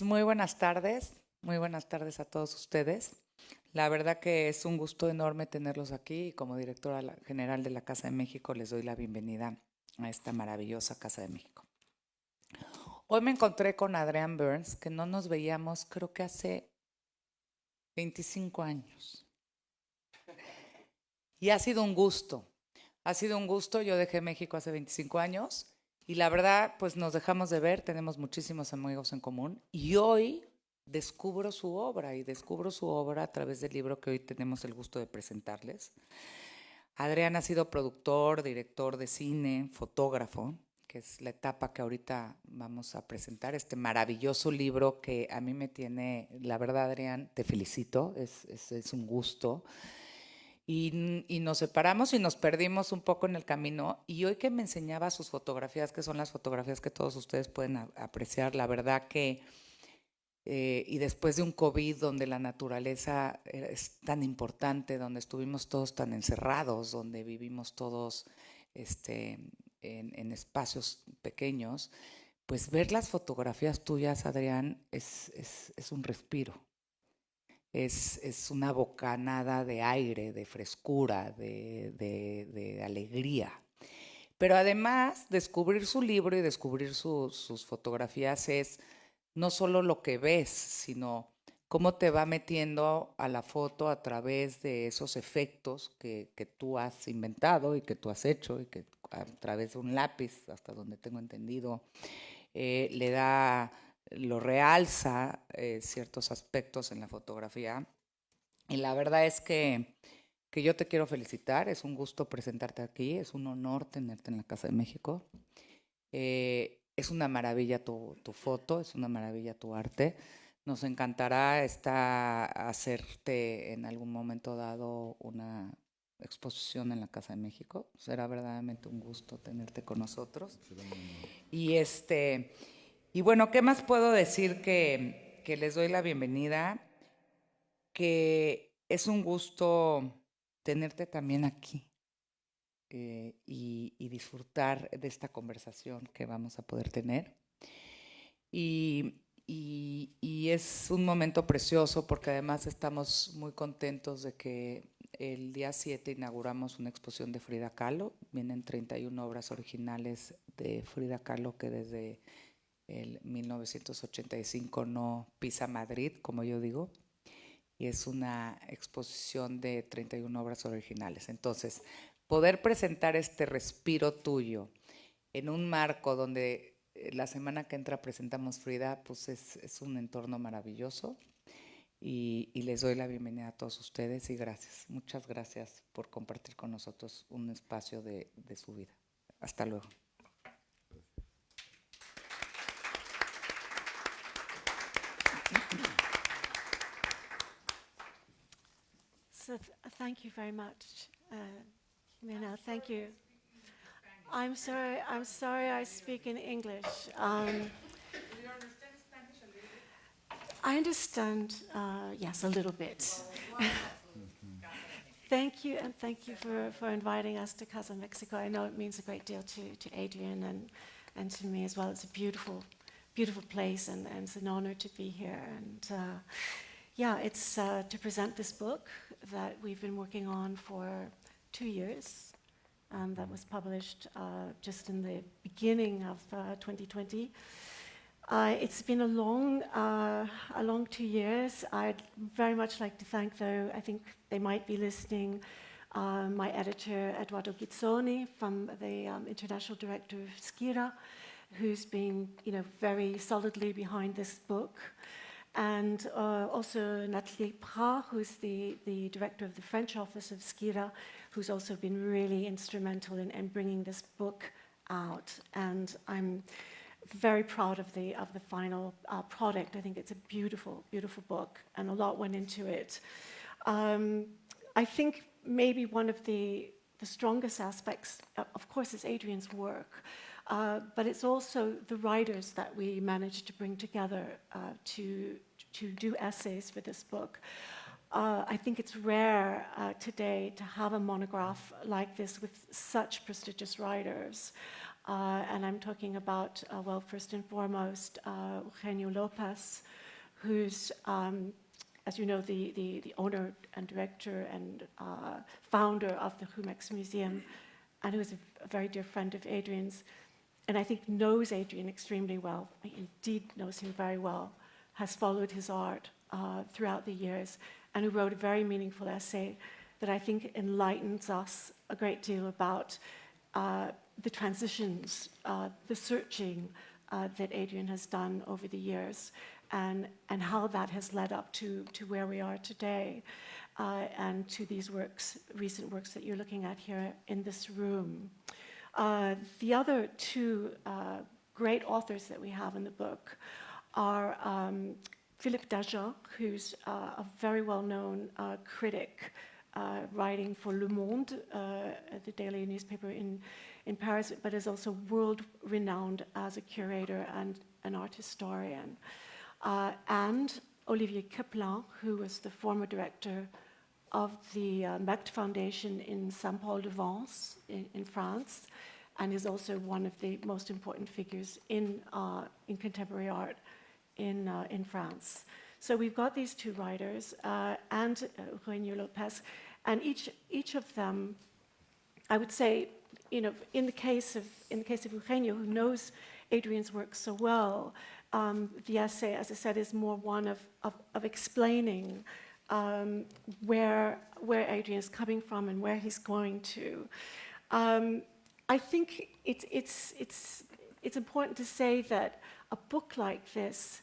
Muy buenas tardes a todos ustedes. La verdad que es un gusto enorme tenerlos aquí y como directora general de la Casa de México les doy la bienvenida a esta maravillosa Casa de México. Hoy me encontré con Adrian Burns, que no nos veíamos creo que hace 25 años. Y ha sido un gusto, yo dejé México hace 25 años y la verdad pues nos dejamos de ver, tenemos muchísimos amigos en común y hoy descubro su obra a través del libro que hoy tenemos el gusto de presentarles. Adrián ha sido productor, director de cine, fotógrafo, que es la etapa que ahorita vamos a presentar, este maravilloso libro que a mí me tiene, la verdad Adrián, te felicito, es un gusto. Y nos separamos y nos perdimos un poco en el camino. Y hoy que me enseñaba sus fotografías, que son las fotografías que todos ustedes pueden apreciar, la verdad que, y después de un COVID donde la naturaleza es tan importante, donde estuvimos todos tan encerrados, donde vivimos todos en espacios pequeños, pues ver las fotografías tuyas, Adrián, es un respiro. Es una bocanada de aire, de frescura, de alegría. Pero además, descubrir su libro y descubrir sus fotografías es no solo lo que ves, sino cómo te va metiendo a la foto a través de esos efectos que tú has inventado y que tú has hecho y que a través de un lápiz, hasta donde tengo entendido, le da, lo realza ciertos aspectos en la fotografía. Y la verdad es que yo te quiero felicitar, es un gusto presentarte aquí, es un honor tenerte en la Casa de México. Es una maravilla tu foto, es una maravilla tu arte. Nos encantará hacerte en algún momento dado una exposición en la Casa de México. Será verdaderamente un gusto tenerte con nosotros. Y y bueno, ¿qué más puedo decir que les doy la bienvenida? Que es un gusto tenerte también aquí y disfrutar de esta conversación que vamos a poder tener. Y es un momento precioso porque además estamos muy contentos de que el día 7 inauguramos una exposición de Frida Kahlo. Vienen 31 obras originales de Frida Kahlo que desde el 1985 no pisa Madrid, como yo digo, y es una exposición de 31 obras originales. Entonces, poder presentar este respiro tuyo en un marco donde la semana que entra presentamos Frida, pues es un entorno maravilloso y les doy la bienvenida a todos ustedes y gracias, muchas gracias por compartir con nosotros un espacio de su vida. Hasta luego. So thank you very much, Mina. Thank you. I'm sorry I speak in English. Do you understand Spanish a little bit? I understand, yes, a little bit. Thank you, and thank you for inviting us to Casa Mexico. I know it means a great deal to Adrian and to me as well. It's a beautiful, beautiful place, and it's an honor to be here. And yeah, it's to present this book that we've been working on for 2 years. That was published just in the beginning of 2020. It's been a long 2 years. I'd very much like to thank, though, I think they might be listening, my editor, Eduardo Gizzoni, from the international director of Skira, who's been, very solidly behind this book. And also Nathalie Prat, who's the director of the French office of Skira, who's also been really instrumental in bringing this book out. And I'm very proud of the final product. I think it's a beautiful, beautiful book, and a lot went into it. I think maybe one of the strongest aspects, of course, is Adrian's work, but it's also the writers that we managed to bring together to do essays for this book. I think it's rare today to have a monograph like this with such prestigious writers. And I'm talking about, well, first and foremost, Eugenio Lopez, who's, as you know, the owner and director and founder of the Jumex Museum, and who is a very dear friend of Adrian's, and I think knows Adrian extremely well, indeed knows him very well, has followed his art throughout the years, and who wrote a very meaningful essay that I think enlightens us a great deal about the transitions, the searching that Adrian has done over the years, and how that has led up to where we are today, and to these works, recent works that you're looking at here in this room. The other two great authors that we have in the book are Philippe Dagen, who's a very well-known critic, writing for Le Monde, the daily newspaper in Paris, but is also world-renowned as a curator and an art historian. And Olivier Kaeppelin, who was the former director of the Mecht Foundation in Saint-Paul-de-Vence in France, and is also one of the most important figures in contemporary art in France. So we've got these two writers and Eugenio Lopez, and each of them, I would say, you know, in the case of Eugenio, who knows Adrian's work so well, the essay, as I said, is more one of explaining where Adrian is coming from and where he's going to. I think it's important to say that a book like this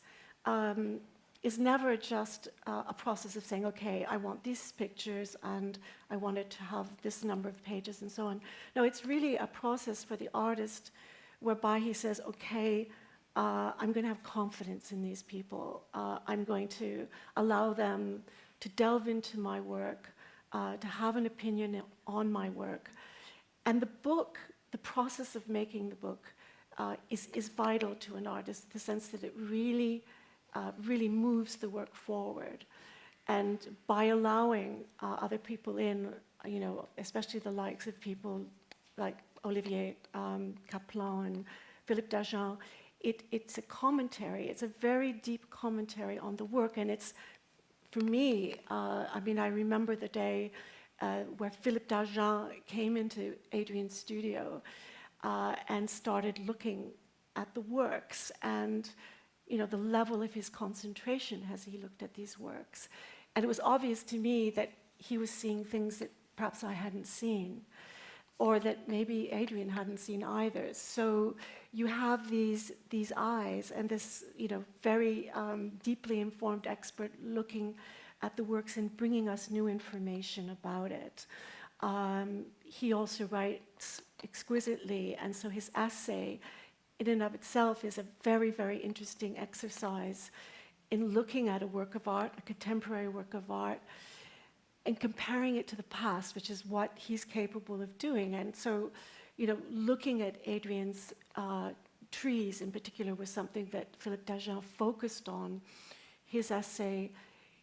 is never just a process of saying, okay, I want these pictures and I want it to have this number of pages and so on. No, it's really a process for the artist whereby he says, okay, I'm going to have confidence in these people. I'm going to allow them to delve into my work, to have an opinion on my work. And the book, the process of making the book is vital to an artist, in the sense that it really moves the work forward. And by allowing other people in, you know, especially the likes of people like Olivier Kaeppelin and Philippe Dagen, it's a commentary. It's a very deep commentary on the work, and it's, for me, I mean, I remember the day where Philippe Dagen came into Adrian's studio and started looking at the works, and you know, the level of his concentration as he looked at these works. And it was obvious to me that he was seeing things that perhaps I hadn't seen, or that maybe Adrian hadn't seen either. So you have these eyes and this, you know, very deeply informed expert looking at the works and bringing us new information about it. He also writes exquisitely, and so his essay in and of itself is a very, very interesting exercise in looking at a work of art, a contemporary work of art, and comparing it to the past, which is what he's capable of doing. And so, you know, looking at Adrian's trees in particular was something that Philippe Dagen focused on. His essay,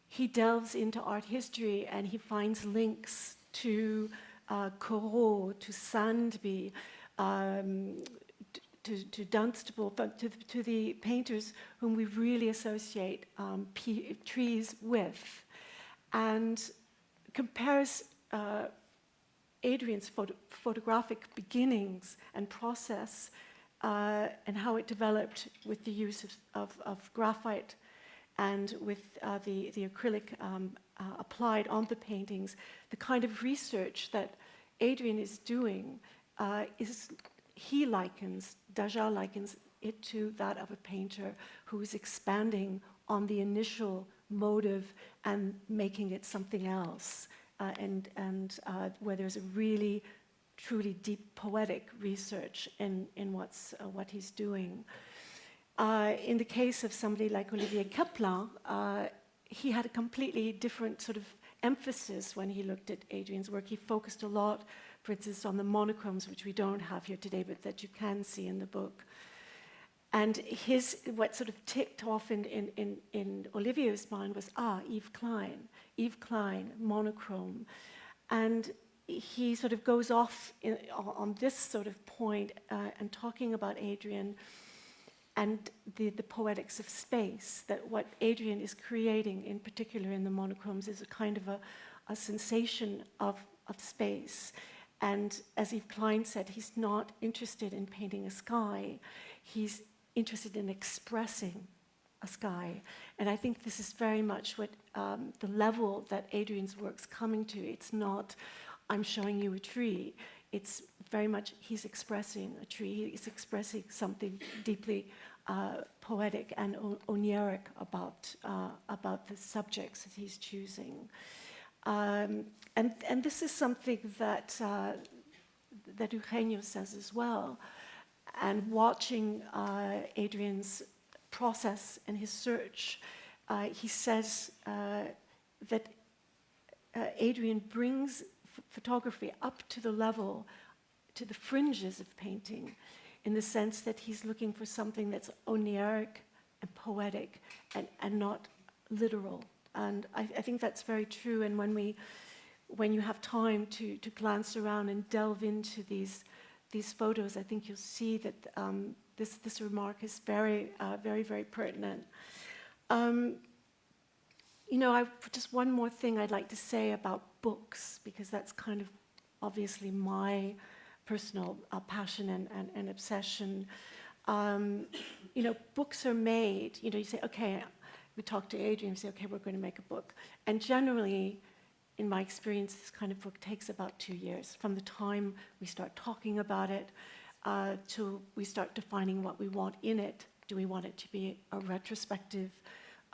he delves into art history and he finds links to Corot, to Sandby, to Dunstable, but to the painters whom we really associate trees with, and compares Adrian's photographic beginnings and process and how it developed with the use of graphite and with the acrylic applied on the paintings. The kind of research that Adrian is doing Dagen likens it to that of a painter who is expanding on the initial motive and making it something else, and where there's a really, truly deep poetic research in what he's doing. In the case of somebody like Olivier Kaeppelin, he had a completely different sort of emphasis when he looked at Adrian's work. He focused a lot, for instance, on the monochromes, which we don't have here today, but that you can see in the book. And what sort of ticked off in Olivier's mind was, Yves Klein, monochrome. And he sort of goes off on this sort of point and talking about Adrian and the poetics of space, that what Adrian is creating, in particular in the monochromes, is a kind of a sensation of space. And as Yves Klein said, he's not interested in painting a sky, he's interested in expressing a sky. And I think this is very much what the level that Adrian's work's coming to. It's not, I'm showing you a tree. It's very much, he's expressing a tree. He's expressing something deeply poetic and oniric about the subjects that he's choosing. And this is something that Eugenio says as well. And watching Adrian's process and his search, he says that Adrian brings photography up to the level, to the fringes of painting, in the sense that he's looking for something that's oniric and poetic and not literal. And I think that's very true. And when you have time to glance around and delve into these photos, I think you'll see that this remark is very, very pertinent. Just one more thing I'd like to say about books, because that's kind of obviously my personal passion and obsession. Books are made, you say, okay, we talk to Adrian, say, okay, we're going to make a book. And generally, in my experience, this kind of book takes about 2 years, from the time we start talking about it till we start defining what we want in it. Do we want it to be a retrospective?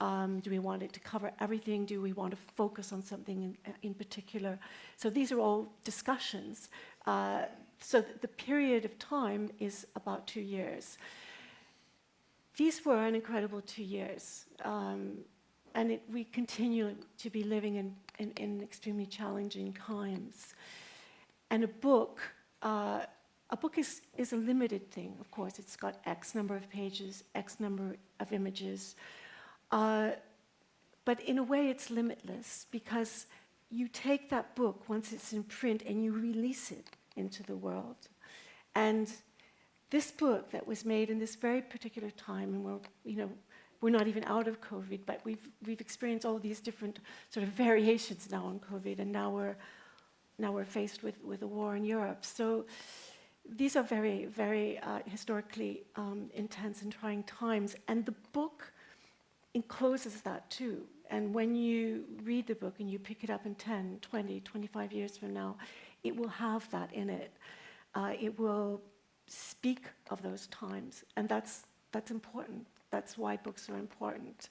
Do we want it to cover everything? Do we want to focus on something in particular? So these are all discussions. So the period of time is about 2 years. These were an incredible 2 years. And we continue to be living in extremely challenging times. And a book is a limited thing, of course. It's got X number of pages, X number of images. But in a way, it's limitless, because you take that book once it's in print and you release it into the world. And this book that was made in this very particular time, and we're not even out of COVID, but we've experienced all these different sort of variations now on COVID, and now we're faced with a war in Europe. So these are very, very historically intense and trying times, and the book encloses that too. And when you read the book and you pick it up in 10, 20, 25 years from now, it will have that in it. It will speak of those times, and that's important. That's why books are important.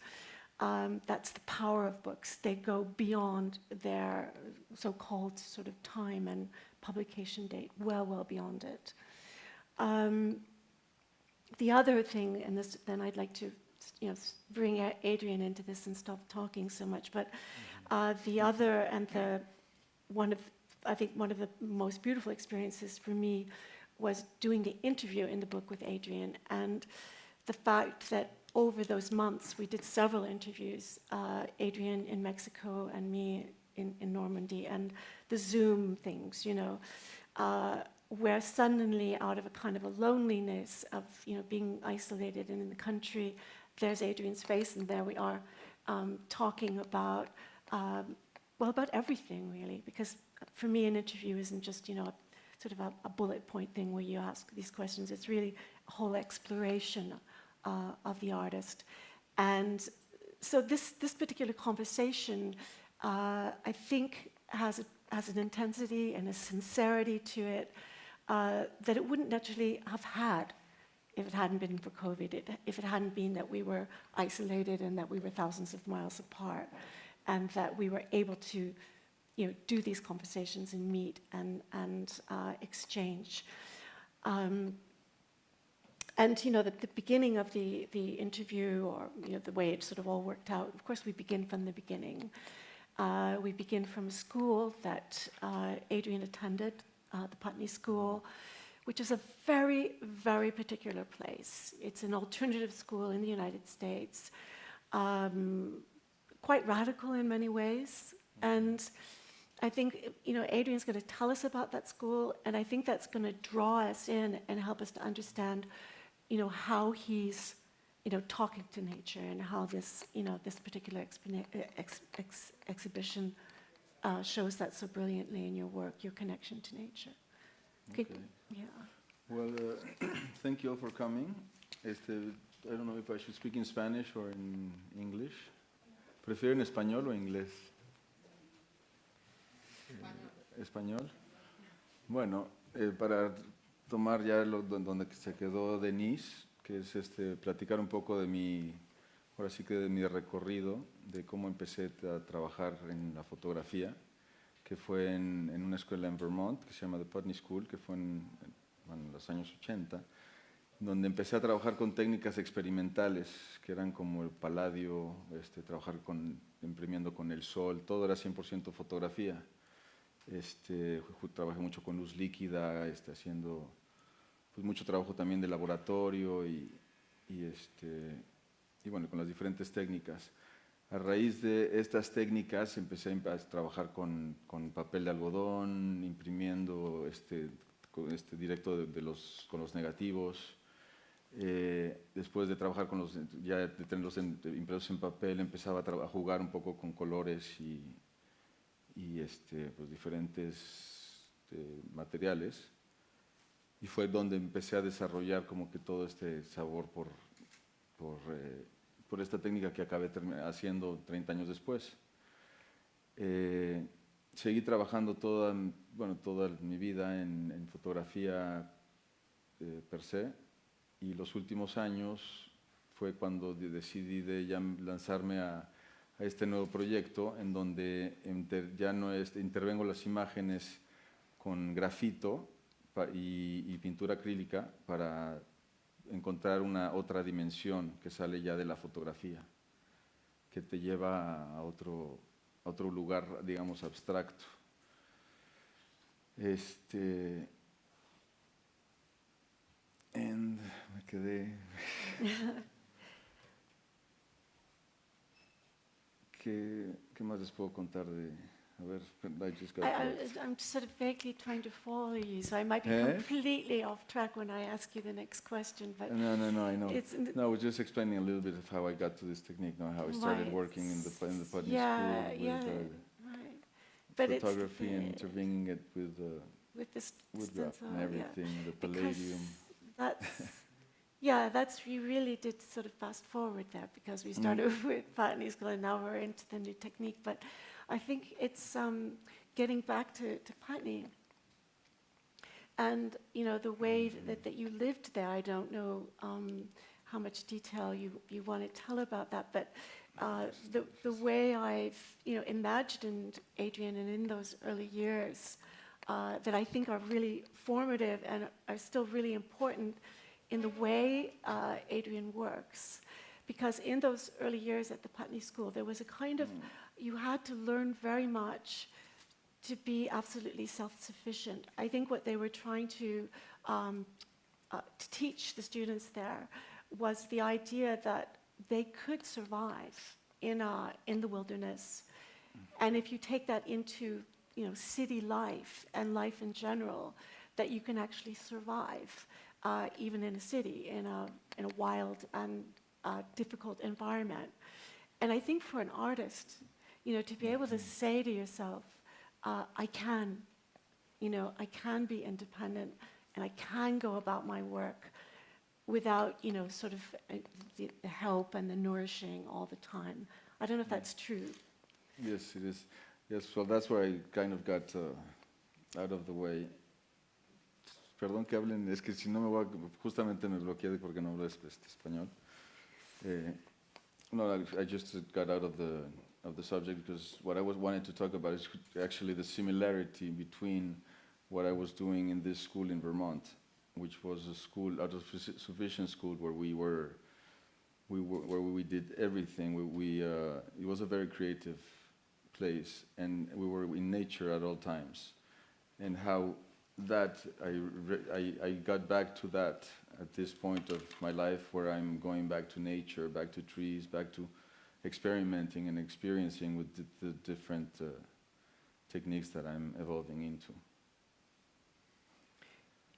That's the power of books. They go beyond their so-called sort of time and publication date, well beyond it. The other thing, and this, then I'd like to bring Adrian into this and stop talking so much, but the other and one of the most beautiful experiences for me was doing the interview in the book with Adrian, and the fact that over those months we did several interviews, Adrian in Mexico and me in Normandy, and the Zoom things, where suddenly out of a kind of a loneliness of being isolated and in the country, there's Adrian's face, and there we are talking about about everything really, because for me an interview isn't just sort of a bullet point thing where you ask these questions. It's really a whole exploration of the artist. And so this particular conversation, I think, has an intensity and a sincerity to it that it wouldn't naturally have had if it hadn't been for COVID, if it hadn't been that we were isolated and that we were thousands of miles apart, and that we were able to do these conversations and meet and exchange. And the beginning of the interview, or the way it sort of all worked out, of course we begin from the beginning. We begin from a school that Adrian attended, the Putney School, which is a very, very particular place. It's an alternative school in the United States, quite radical in many ways. And I think, Adrian's going to tell us about that school, and I think that's going to draw us in and help us to understand, how he's, talking to nature and how this, this particular exhibition shows that so brilliantly in your work, your connection to nature. Okay. Yeah. Well, thank you all for coming. I don't know if I should speak in Spanish or in English. ¿Prefieren español o inglés? Español. Bueno, para tomar ya donde se quedó Denise, que es platicar un poco de ahora sí que de mi recorrido, de cómo empecé a trabajar en la fotografía, que fue en una escuela en Vermont, que se llama The Putney School, que fue en los años 80, donde empecé a trabajar con técnicas experimentales, que eran como el paladio, trabajar imprimiendo con el sol, todo era 100% fotografía. Trabajé mucho con luz líquida, haciendo pues, mucho trabajo también de laboratorio y bueno, con las diferentes técnicas. A raíz de estas técnicas empecé a trabajar con papel de algodón, imprimiendo directo con los negativos. Después de trabajar de tenerlos impresos en papel, empezaba a jugar un poco con colores y pues diferentes materiales, y fue donde empecé a desarrollar como que todo este sabor por esta técnica que acabé haciendo 30 años después. Seguí trabajando toda mi vida en fotografía per se, y los últimos años fue cuando decidí de ya lanzarme a este nuevo proyecto en donde ya no intervengo las imágenes con grafito y pintura acrílica para encontrar otra dimensión que sale ya de la fotografía, que te lleva a otro lugar, digamos, abstracto. Me quedé... ¿Qué más les puedo contar de...? A ver, I'm sort of vaguely trying to follow you, so I might be completely off track when I ask you the next question. But no, I know. No, I was just explaining a little bit of how I got to this technique, how I started working in the Putney School with photography and intervening it with woodgraph and everything, the palladium. We really did sort of fast forward there, because we started with Putney School and now we're into the new technique. But I think it's getting back to Putney and the way that you lived there. I don't know how much detail you want to tell about that, but the way I've imagined Adrian and in those early years that I think are really formative and are still really important in the way Adrian works. Because in those early years at the Putney School, there was a kind of, you had to learn very much to be absolutely self-sufficient. I think what they were trying to teach the students there was the idea that they could survive in the wilderness. And if you take that into city life and life in general, that you can actually survive even in a city, in a wild and difficult environment. And I think for an artist, to be able to say to yourself, I can be independent and I can go about my work without, sort of the help and the nourishing all the time. I don't know if that's true. Yes, it is. Yes, well, that's where I kind of got out of the way. Perdón que hablen, es que si no justamente me bloqueé porque no hablo español. No, I just got out of the subject because what I wanted to talk about is actually the similarity between what I was doing in this school in Vermont, which was a school, autosufficient school, where we did everything. It was a very creative place, and we were in nature at all times, and how that I got back to that at this point of my life where I'm going back to nature, back to trees, back to experimenting and experiencing with the different techniques that I'm evolving into.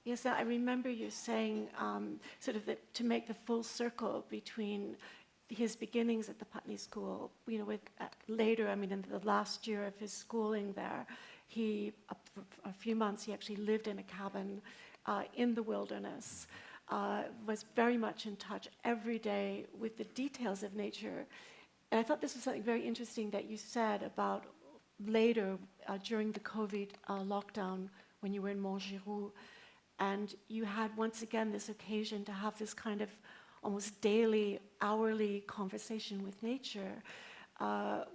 Yes, I remember you saying sort of that to make the full circle between his beginnings at the Putney School, you know, with later, I mean, in the last year of his schooling there, he, for a few months, he actually lived in a cabin in the wilderness, was very much in touch every day with the details of nature. And I thought this was something very interesting that you said about later, during the COVID lockdown, when you were in Montgiroux, and you had once again this occasion to have this kind of almost daily, hourly conversation with nature,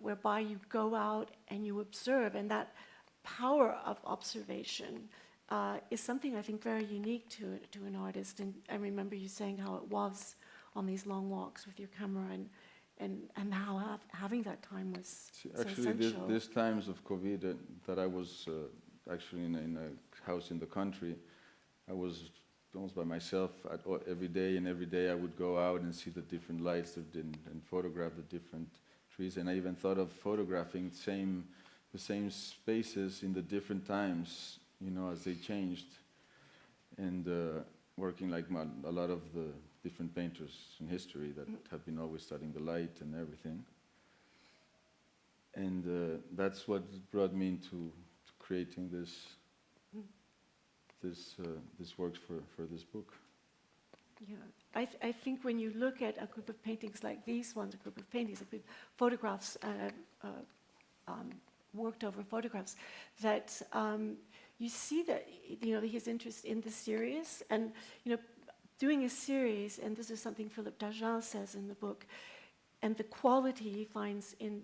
whereby you go out and you observe, and that power of observation is something I think very unique to an artist. And I remember you saying how it was on these long walks with your camera, and how having that time was Actually, so essential. these times of COVID that I was actually in a house in the country, I was almost by myself every day, and every day I would go out and see the different lights and photograph the different trees. And I even thought of photographing the same spaces in the different times, you know, as they changed. And working like a lot of the different painters in history that have been always studying the light and everything. And that's what brought me into creating this works for this book. Yeah, I think when you look at a group of paintings like these ones, a group of paintings, a group of photographs, worked over photographs, that you see that, you know, his interest in the series, and, you know, doing a series, and this is something Philippe Dagen says in the book, and the quality he finds in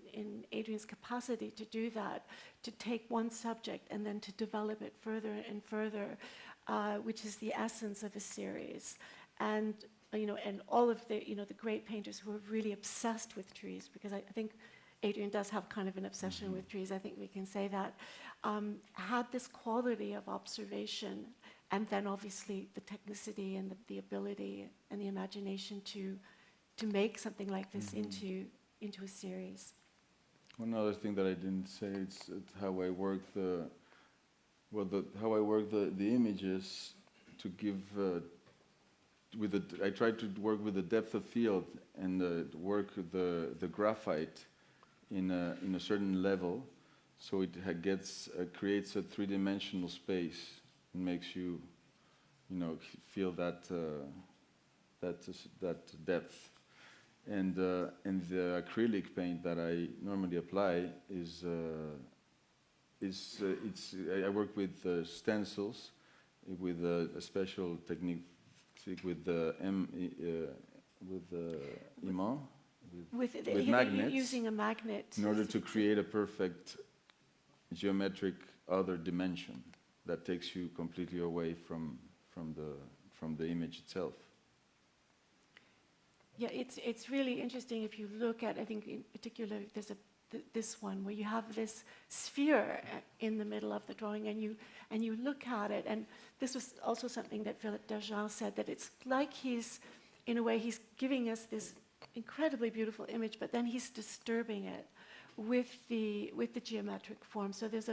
Adrian's capacity to do that, to take one subject and then to develop it further and further, which is the essence of a series. And, you know, and all of the, you know, the great painters who are really obsessed with trees, because I think Adrian does have kind of an obsession with trees, I think we can say that, had this quality of observation, and then obviously the technicity and the ability and the imagination to make something like this into a series. One other thing that I didn't say is how I work the images to give I try to work with the depth of field and work the graphite in a certain level, so it creates a three-dimensional space and makes you know, feel that depth. And the acrylic paint that I normally apply I work with stencils, with a special technique with the imant, with magnets, using a magnet in order to create a perfect geometric other dimension that takes you completely away from the image itself. Yeah, it's really interesting if you look at, I think in particular, there's this one where you have this sphere in the middle of the drawing, and you look at it, and this was also something that Philippe Dagen said, that it's like he's, in a way, he's giving us this incredibly beautiful image, but then he's disturbing it with the geometric form. So there's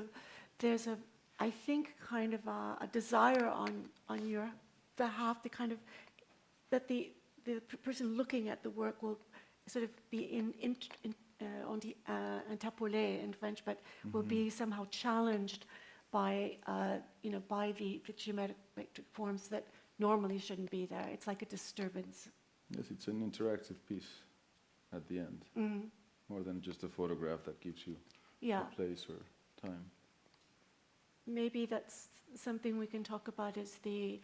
a I think kind of a desire on your behalf, the kind of that the person looking at the work will sort of be on the interpolé in French, but will be somehow challenged by by the geometric forms that normally shouldn't be there. It's like a disturbance. Yes, it's an interactive piece at the end, more than just a photograph that gives you a place or time. Maybe that's something we can talk about, is the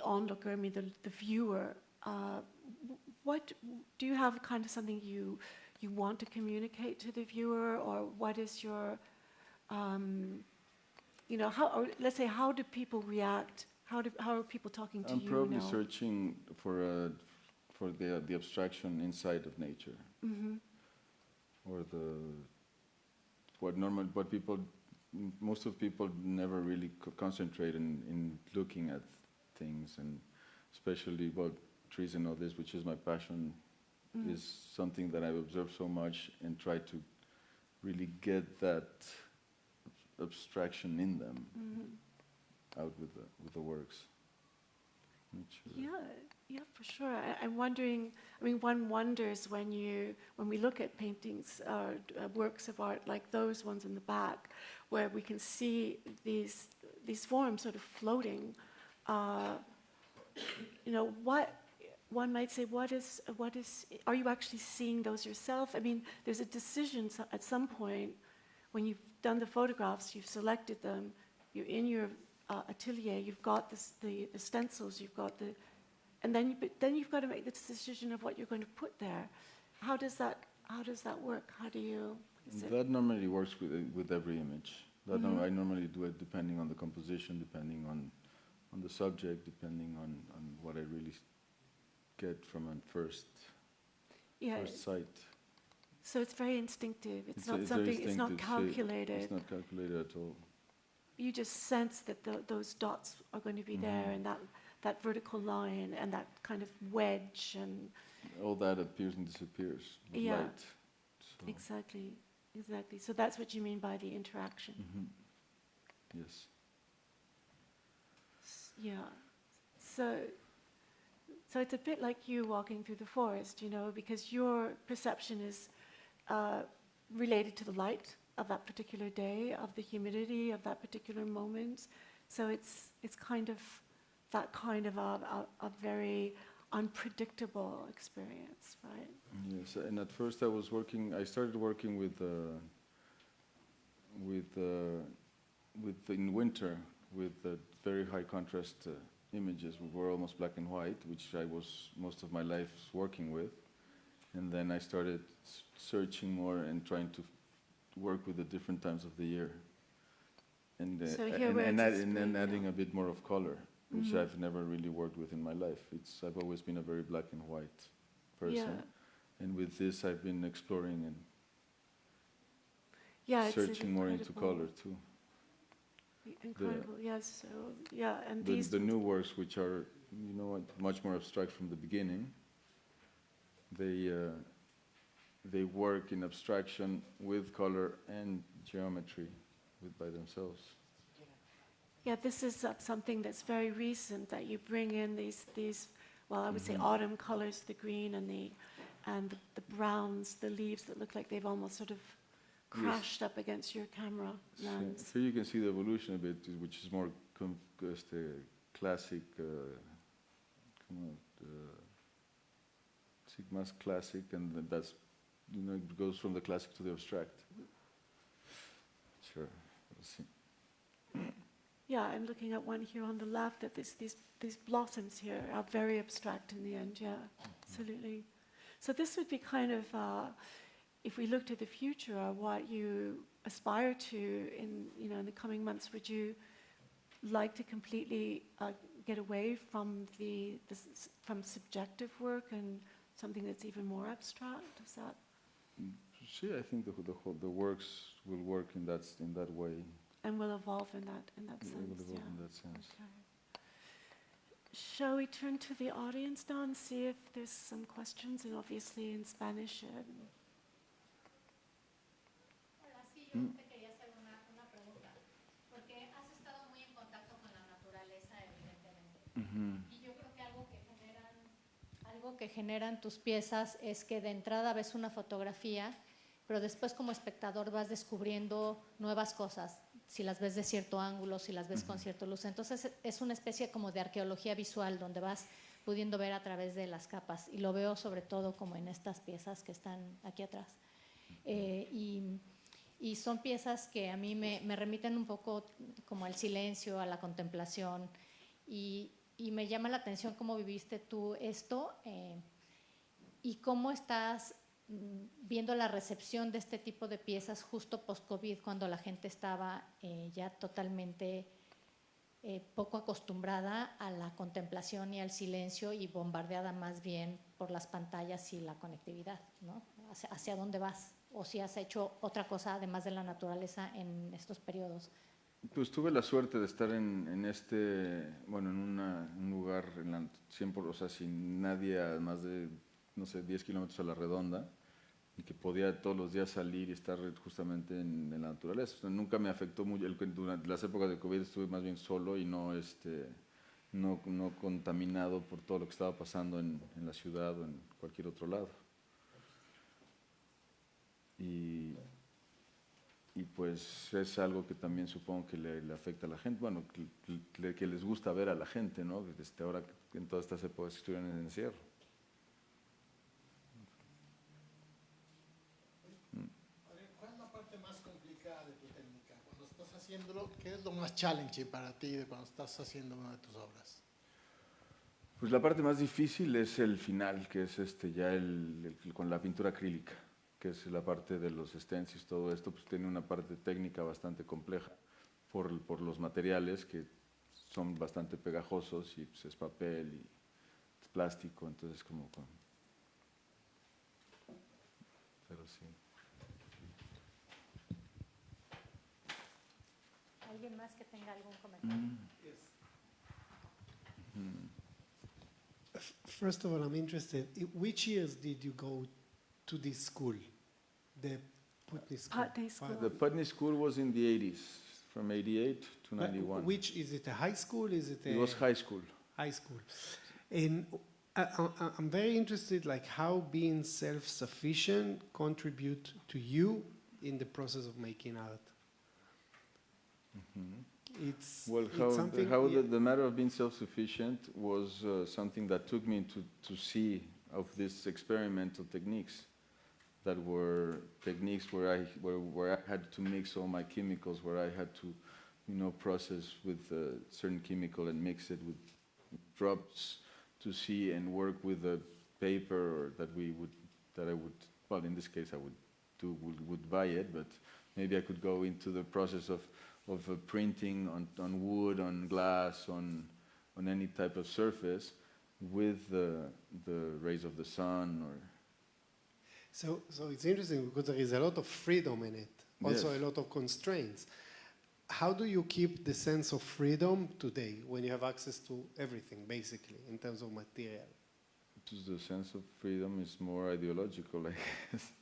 onlooker, I mean the viewer. What do you have, kind of something you want to communicate to the viewer, or what is your how, or let's say, how do people react? How are people talking to you now? I'm probably searching for the abstraction inside of nature, or most of people never really concentrate in looking at things, and especially trees and all this, which is my passion, is something that I've observed so much and try to really get that abstraction in them out with the works. Yeah, for sure. I'm wondering. I mean, one wonders when we look at paintings or works of art like those ones in the back, where we can see these forms sort of floating. What one might say, what is? Are you actually seeing those yourself? I mean, there's a decision at some point when you've done the photographs, you've selected them, you're in your atelier, you've got the stencils, you've got and then you've got to make the decision of what you're going to put there. How does that work? How do you? That normally works with every image. I normally do it depending on the composition, depending on the subject, depending on what I really get from a first sight. So it's very instinctive. It's not something. It's not calculated. It's not calculated at all. You just sense that those dots are going to be there, and that vertical line, and that kind of wedge, and all that appears and disappears with light. So. Exactly. So that's what you mean by the interaction. Yes. Yeah. So it's a bit like you walking through the forest, because your perception is related to the light of that particular day, of the humidity of that particular moment. So it's kind of that kind of a very unpredictable experience, right? Yes, and at first I started working with in winter with very high contrast images. We were almost black and white, which I was most of my life working with. And then I started searching more and trying to work with the different times of the year. And then adding a bit more of color, which I've never really worked with in my life. I've always been a very black and white person. And with this I've been exploring and searching more into color too. Incredible, yes. So and the new works, which are much more abstract from the beginning, they work in abstraction with color and geometry by themselves. Yeah, this is something that's very recent, that you bring in these I would say autumn colors, the green and the browns, the leaves that look like they've almost sort of crashed up against your camera lens. So you can see the evolution a bit, which is more classic, más classic, and that's it goes from the classic to the abstract. Sure, we'll see. Yeah, I'm looking at one here on the left, that these blossoms here are very abstract in the end. Yeah, absolutely. So this would be kind of, if we look to the future, what you aspire to in the coming months. Would you like to completely get away from from subjective work and something that's even more abstract? Is that? See, I think the works will work in that way. And will evolve in that sense. It will evolve in that sense. Okay. Shall we turn to the audience now and see if there's some questions, and obviously in Spanish? Hola, sí, yo te quería hacer una pregunta, porque has estado muy en contacto con la naturaleza, evidentemente. Y yo creo que algo que generan tus piezas es que de entrada ves una fotografía, pero después como espectador vas descubriendo nuevas cosas, si las ves de cierto ángulo, si las ves con cierta luz. Entonces es una especie como de arqueología visual, donde vas pudiendo ver a través de las capas, y lo veo sobre todo como en estas piezas que están aquí atrás. Y son piezas que a mí me remiten un poco como al silencio, a la contemplación, y me llama la atención cómo viviste tú esto, y cómo estás viendo la recepción de este tipo de piezas justo post-COVID, cuando la gente estaba ya totalmente poco acostumbrada a la contemplación y al silencio, y bombardeada más bien por las pantallas y la conectividad, ¿no? ¿Hacia dónde vas? O si has hecho otra cosa además de la naturaleza en estos periodos. Pues tuve la suerte de estar en un lugar o sea, sin nadie a más de, 10 kilómetros a la redonda, y que podía todos los días salir y estar justamente en la naturaleza. O sea, nunca me afectó mucho, durante las épocas de COVID estuve más bien solo y no contaminado por todo lo que estaba pasando en la ciudad o en cualquier otro lado. Y pues es algo que también supongo que le afecta a la gente, bueno, que les gusta ver a la gente, ¿no? Ahora en todas estas épocas que estuvieron en el encierro. ¿Cuál es la parte más complicada de tu técnica? Cuando estás haciéndolo, ¿qué es lo más challenging para ti de cuando estás haciendo una de tus obras? Pues la parte más difícil es el final, que es ya con la pintura acrílica, que es la parte de los stencils, todo esto, pues tiene una parte técnica bastante compleja por los materiales que son bastante pegajosos y pues es papel y es plástico, entonces pero sí. ¿Alguien más que tenga algún comentario? First of all, I'm interested. Which years did you go to this school, the Putney School? Putney School. The Putney School was in the 80s, from 88 to 91. Which, is it a high school? Is it a It was high school. high school? And I'm very interested, like how being self-sufficient contribute to you in the process of making art. Well, the matter of being self-sufficient was something that took me to see of these experimental techniques that were techniques where I had to mix all my chemicals, where I had to, process with a certain chemical and mix it with drops to see and work with a paper that I would, well, in this case I would buy it, but maybe I could go into the process of printing on wood, on glass, on any type of surface with the rays of the sun. So it's interesting because there is a lot of freedom in it, also Yes. a lot of constraints. How do you keep the sense of freedom today when you have access to everything, basically, in terms of material? Just the sense of freedom is more ideological, I guess,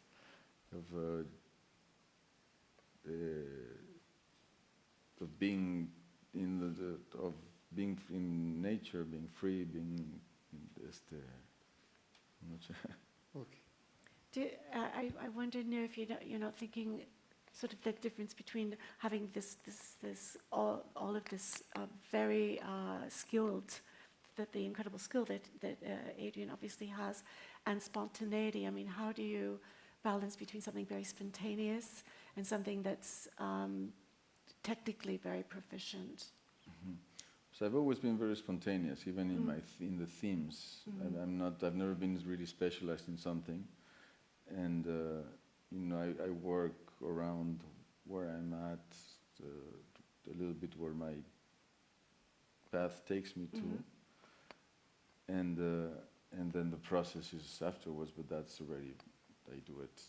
of being being in nature, being free, being Okay. I wonder, Nir, if you're not thinking sort of the difference between having all of this very skilled, the incredible skill that Adrian obviously has, and spontaneity. I mean, how do you balance between something very spontaneous and something that's technically very proficient? Mm-hmm. So I've always been very spontaneous, even in the themes. Mm-hmm. I've never been really specialized in something, and I work around where I'm at, a little bit where my path takes me to, and then the process is afterwards. But that's already, I do it.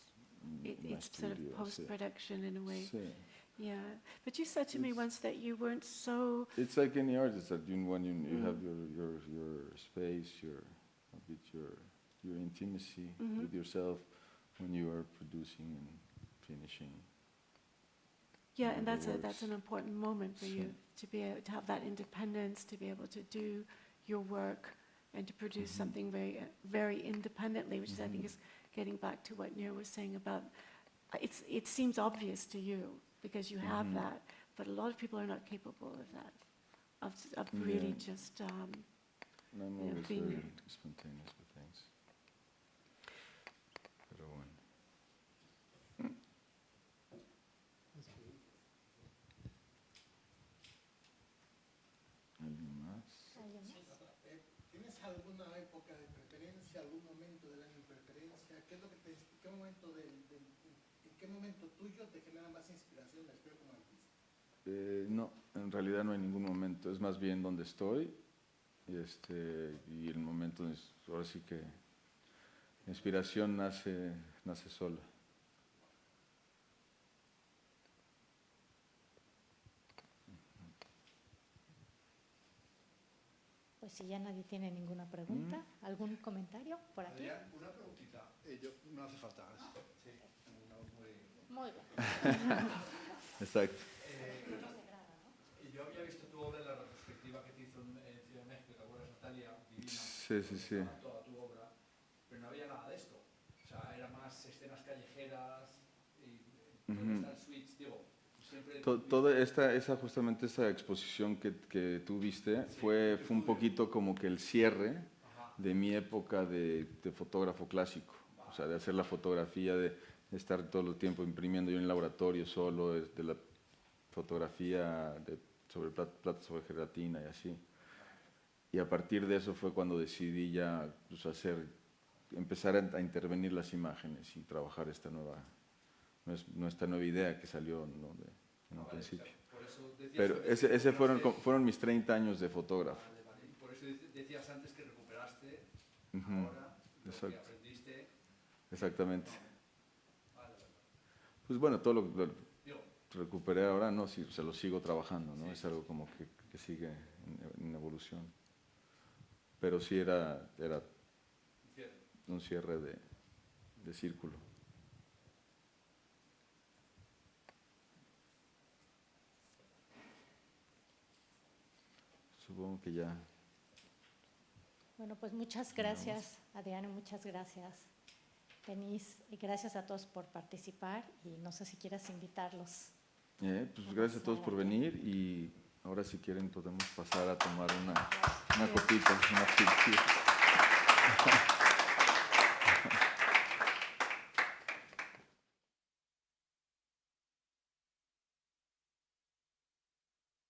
It's sort of post-production in a way. Sí. Yeah, but you said to me once that you weren't so. It's like any artist that when you have your space, your intimacy with yourself when you are producing and finishing. Yeah, and that's works. an important moment for you to be able to have that independence, to be able to do your work and to produce something very very independently, which is, I think, is getting back to what Nir was saying about. It seems obvious to you because you have that, but a lot of people are not capable of that, of really just. And I'm always very spontaneous with things. Pero bueno. ¿Alguien más? ¿Tienes alguna época de preferencia, algún momento del año de preferencia? ¿Qué es lo que en qué momento tuyo te genera más inspiración la escribir como artista? No, en realidad no hay ningún momento. Es más bien donde estoy y el momento ahora sí que la inspiración nace sola. Pues si ya nadie tiene ninguna pregunta, ¿algún comentario por aquí? Adrián, una preguntita. No hace falta. Muy bien. Exacto. Y yo había visto tu obra en la retrospectiva que te hizo en Ciudad de México, ¿te acuerdas, Natalia? Divina. Sí, sí, sí. Toda tu obra, pero no había nada de esto. O sea, era más escenas callejeras y está el switch, digo, siempre... Justamente esa exposición que tú viste fue un poquito como que el cierre de mi época de fotógrafo clásico. O sea, de hacer la fotografía, de estar todo el tiempo imprimiendo yo en el laboratorio solo, de la fotografía sobre plata sobre gelatina y así. Y a partir de eso fue cuando decidí ya pues, empezar a intervenir las imágenes y trabajar esta nueva idea que salió ¿no? en un principio. Pero ese fueron mis 30 años de fotógrafo. Y por eso decías antes que recuperaste ahora lo que aprendiste. Exactamente. Pues bueno, todo lo recuperé ahora, no, sí, o sea, lo sigo trabajando, ¿no? Es algo como que sigue en evolución. Pero sí era un cierre de círculo. Supongo que ya. Bueno, pues muchas gracias, Adriana, muchas gracias, Denise, y gracias a todos por participar y no sé si quieras invitarlos. Pues gracias a todos por venir y ahora si quieren podemos pasar a tomar una copita, una filtro.